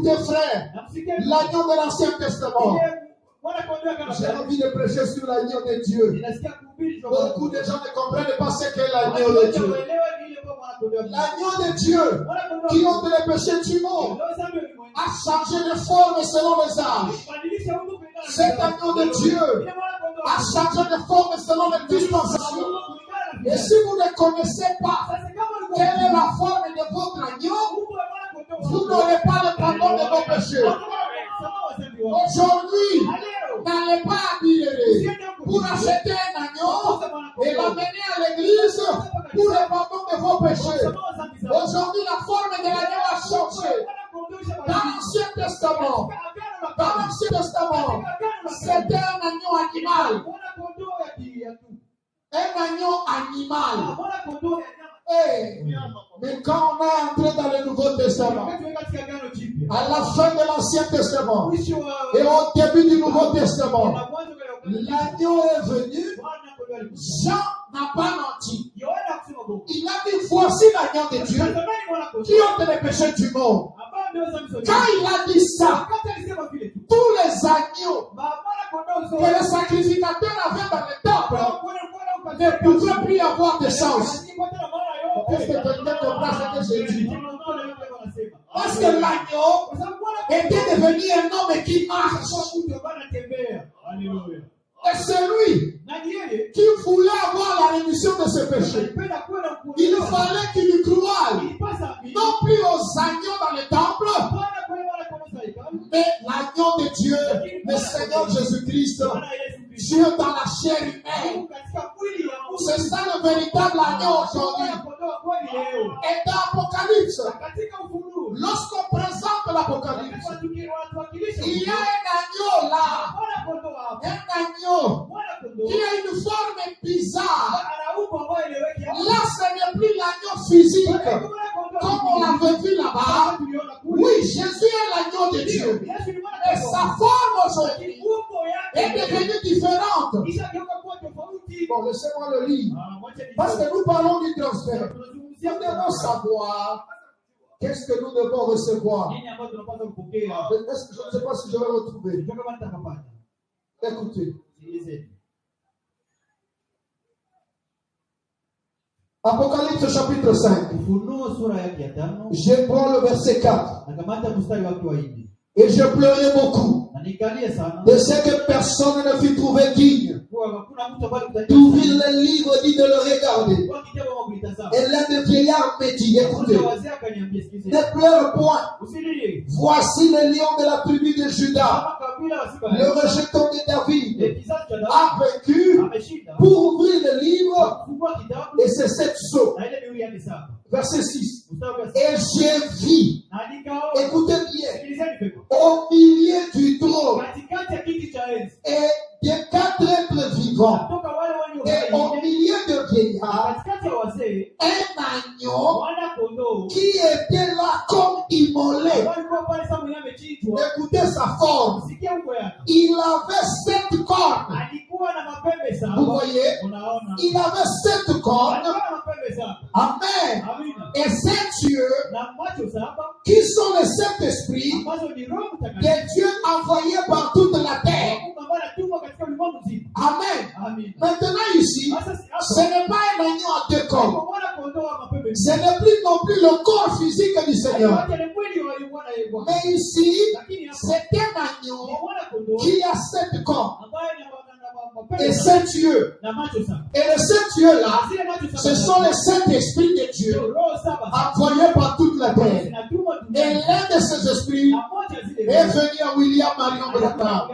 Écoutez frère, l'agneau de l'Ancien Testament. J'ai envie de prêcher sur l'agneau de Dieu. Beaucoup de gens ne comprennent pas ce qu'est l'agneau de Dieu. L'agneau de Dieu qui ôte les péchés du monde a changé de forme selon les âges. Cet agneau de Dieu a changé de forme selon les dispensations. Et si vous ne connaissez pas quelle est la forme de votre agneau, vous n'aurez pas le pardon de vos péchés. Aujourd'hui, n'allez pas à Birere pour acheter un agneau et l'amener à l'église pour le pardon de vos péchés. Aujourd'hui, la forme de l'agneau a changé. Dans l'Ancien Testament, c'était un agneau animal. Un agneau animal. Mais quand on est entré dans le Nouveau Testament, à la fin de l'Ancien Testament et au début du Nouveau Testament, l'agneau est venu. Jean n'a pas menti. Il a dit, voici l'agneau de Dieu qui ôte les péchés du monde. Quand il a dit ça, tous les agneaux que les sacrificateurs avaient dans le temple ne pouvaient plus avoir de sens. Est-ce que quelqu'un comprend ce que j'ai dit? Parce que l'agneau était devenu un homme qui marche. Et c'est lui qui voulait avoir la rémission de ses péchés. Il fallait qu'il lui croie, non plus aux agneaux dans le temple, mais l'agneau de Dieu, le Seigneur Jésus-Christ, Dieu dans la chair humaine. C'est ça le véritable agneau aujourd'hui. Et dans l'Apocalypse, lorsqu'on présente l'Apocalypse, il y a un agneau là, un agneau qui a une forme bizarre. Là, ce n'est plus l'agneau physique, comme on l'avait vu là-bas. Oui, Jésus est l'agneau de Dieu. Et sa forme aujourd'hui est devenue différente. Bon, laissez-moi le lire. Parce que nous parlons du transfert. Nous devons savoir qu'est-ce que nous devons recevoir. Je ne sais pas si je vais retrouver. Écoutez. Apocalypse chapitre 5. Je prends le verset 4. Et je pleurais beaucoup de ce que personne ne fut trouvé digne d'ouvrir le livre dit de le regarder. Et l'un des vieillards me dit, écoutez, ne pleure point. Voici le lion de la tribu de Juda, le rejeton de David, a vaincu pour ouvrir le livre, et c'est cette sceaux. Verset 6. Et j'ai vu, écoutez bien, au milieu du trône et des 4 êtres vivants, et au milieu de vieillards, un agneau qui était là comme immolé. Écoutez sa forme. Il avait 7 cornes. Vous voyez, il avait 7 cornes. Amen. Et ces yeux, qui sont les 7 esprits que Dieu envoyés par toute la terre. Amen. Maintenant ici, ce n'est pas un agneau à 2 corps. Ce n'est plus non plus le corps physique du Seigneur. Mais ici, c'est un agneau qui a 7 corps. Et 7 yeux. Et les 7 yeux là, ce sont les 7 esprits de Dieu envoyés par toute la terre. Et l'un de ces esprits est venu à William Marion Branham.